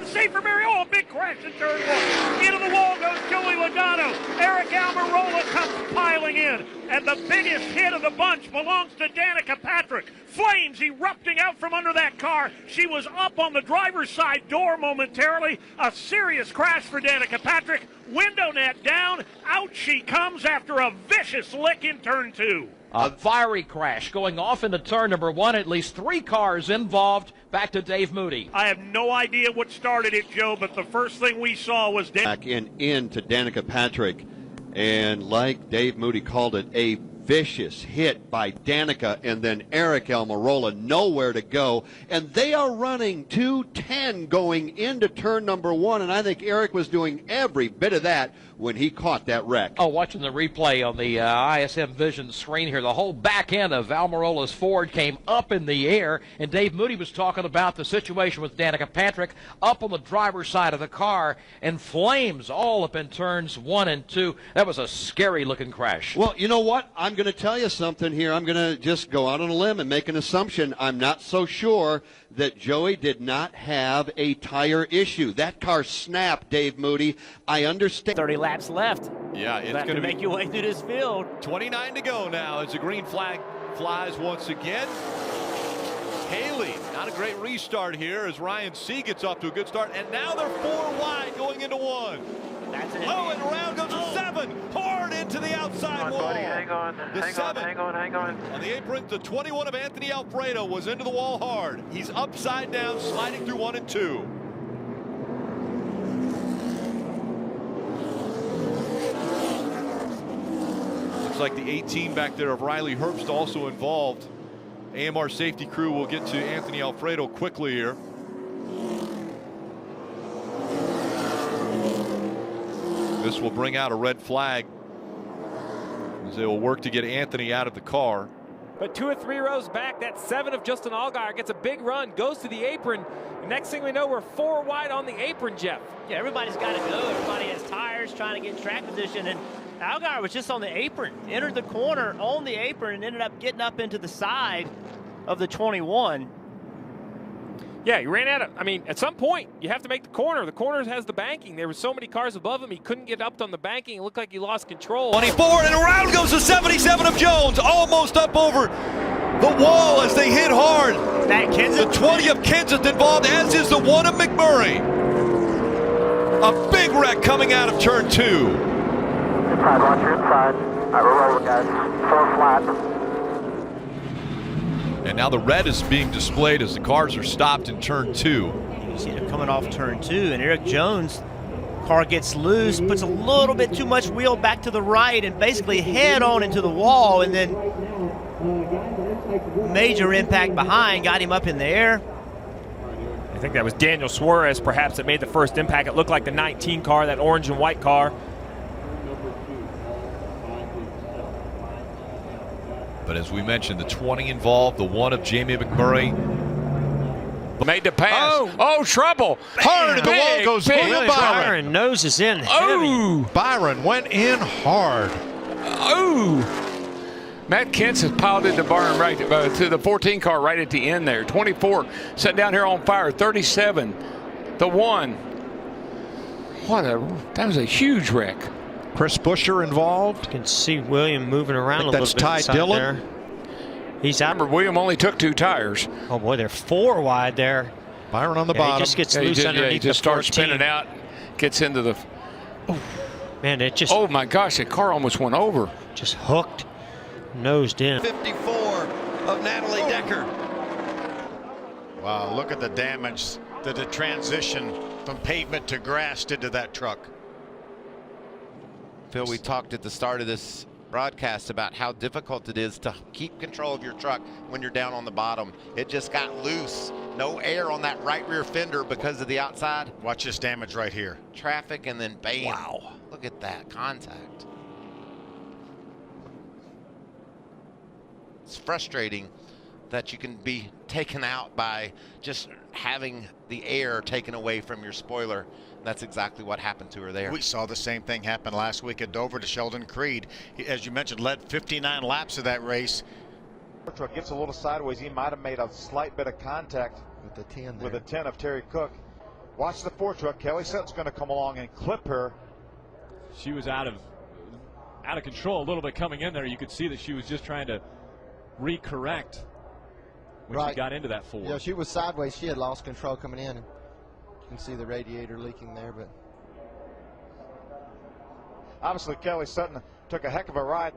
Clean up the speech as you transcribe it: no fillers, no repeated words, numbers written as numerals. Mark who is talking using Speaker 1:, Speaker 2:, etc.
Speaker 1: safe for Mary. Oh, a big crash in turn one. Into the wall goes Joey Logano. Eric Almirola comes piling in. And the biggest hit of the bunch belongs to Danica Patrick. Flames erupting out from under that car. She was up on the driver's side door momentarily. A serious crash for Danica Patrick. Window net down. Out she comes after a vicious lick in turn two.
Speaker 2: A fiery crash going off into turn number one. At least 3 cars involved. Back to Dave Moody.
Speaker 1: I have no idea what started it, Joe, but the first thing we saw was
Speaker 3: back into Danica Patrick. And like Dave Moody called it, a vicious hit by Danica, and then Eric Almirola nowhere to go. And they are running 210 going into turn number one, and I think Eric was doing every bit of that when he caught that wreck.
Speaker 2: Oh, watching the replay on the ISM Vision screen here, the whole back end of Almirola's Ford came up in the air, and Dave Moody was talking about the situation with Danica Patrick up on the driver's side of the car, and flames all up in turns 1 and 2. That was a scary-looking crash.
Speaker 3: Well, you know what? I'm going to tell you something here. I'm going to just go out on a limb and make an assumption. I'm not so sure that Joey did not have a tire issue. That car snapped, Dave Moody. I understand.
Speaker 4: 30 laps left.
Speaker 5: Yeah, it's going
Speaker 4: to make your way through this field.
Speaker 5: 29 to go now as the green flag flies once again. Haley, not a great restart here as Ryan C gets off to a good start, and now they're 4 wide going into 1.
Speaker 4: That's an
Speaker 5: and around goes a 7, hard into the outside wall.
Speaker 6: Buddy, hang on,
Speaker 5: the
Speaker 6: hang
Speaker 5: 7
Speaker 6: on, hang on.
Speaker 5: On the apron, the 21 of Anthony Alfredo was into the wall hard. He's upside down, sliding through 1 and 2. Looks like the 18 back there of Riley Herbst also involved. AMR safety crew will get to Anthony Alfredo quickly here. This will bring out a red flag as they will work to get Anthony out of the car.
Speaker 7: But 2 or 3 rows back, that 7 of Justin Allgaier gets a big run, goes to the apron. The next thing we know, we're 4 wide on the apron, Jeff.
Speaker 4: Yeah, everybody's got to go. Everybody has tires trying to get in track position. And Allgaier was just on the apron, entered the corner on the apron, and ended up getting up into the side of the 21.
Speaker 7: Yeah, he ran out of, I mean, at some point, you have to make the corner. The corner has the banking. There were so many cars above him, he couldn't get up on the banking. It looked like he lost control.
Speaker 5: 24, and around goes the 77 of Jones, almost up over the wall as they hit hard.
Speaker 4: That Kansas.
Speaker 5: The 20 of Kansas involved, as is the 1 of McMurray. A big wreck coming out of turn 2.
Speaker 6: Inside, watch your inside. All right, we're rolling, guys. 4 flat.
Speaker 5: And now the red is being displayed as the cars are stopped in turn 2.
Speaker 4: You see they're coming off turn 2, and Eric Jones' car gets loose, puts a little bit too much wheel back to the right, and basically head on into the wall, and then major impact behind, got him up in the air.
Speaker 7: I think that was Daniel Suarez, perhaps, that made the first impact. It looked like the 19 car, that orange and white car.
Speaker 5: But as we mentioned, the 20 involved, the 1 of Jamie McMurray.
Speaker 8: Made the pass. Oh, trouble.
Speaker 9: Hard, and the wall goes William Byron.
Speaker 4: Byron noses in heavy.
Speaker 8: Oh.
Speaker 9: Byron went in hard.
Speaker 8: Oh. Matt Kansas piled into Byron right to the 14 car right at the end there. 24 sitting down here on fire. 37. The 1. That was a huge wreck.
Speaker 9: Chris Buescher involved.
Speaker 4: You can see William moving around a little bit.
Speaker 9: That's Ty Dillon.
Speaker 4: There. He's out.
Speaker 8: Remember, William only took 2 tires.
Speaker 4: Oh boy, they're 4 wide there.
Speaker 9: Byron on the bottom.
Speaker 4: He just gets loose underneath.
Speaker 8: He just starts spinning out, gets into the.
Speaker 4: Oh, man, it just.
Speaker 8: Oh my gosh, that car almost went over.
Speaker 4: Just hooked, nosed in.
Speaker 3: 54 of Natalie Decker.
Speaker 9: Wow, look at the damage, the transition from pavement to grass did to that truck.
Speaker 10: Phil, we talked at the start of this broadcast about how difficult it is to keep control of your truck when you're down on the bottom. It just got loose. No air on that right rear fender because of the outside.
Speaker 9: Watch this damage right here.
Speaker 10: Traffic, and then bam.
Speaker 9: Wow.
Speaker 10: Look at that contact. It's frustrating that you can be taken out by just having the air taken away from your spoiler. That's exactly what happened to her there.
Speaker 9: We saw the same thing happen last week at Dover to Sheldon Creed. He, as you mentioned, led 59 laps of that race.
Speaker 11: Truck gets a little sideways. He might have made a slight bit of contact
Speaker 10: with the 10
Speaker 11: with the 10 of Terry Cook. Watch the 4 truck. Kelly Sutton's going to come along and clip her.
Speaker 12: She was out of control a little bit coming in there. You could see that she was just trying to recorrect when she got into that 4.
Speaker 13: Yeah, she was sideways. She had lost control coming in. You can see the radiator leaking there, but
Speaker 11: obviously Kelly Sutton took a heck of a ride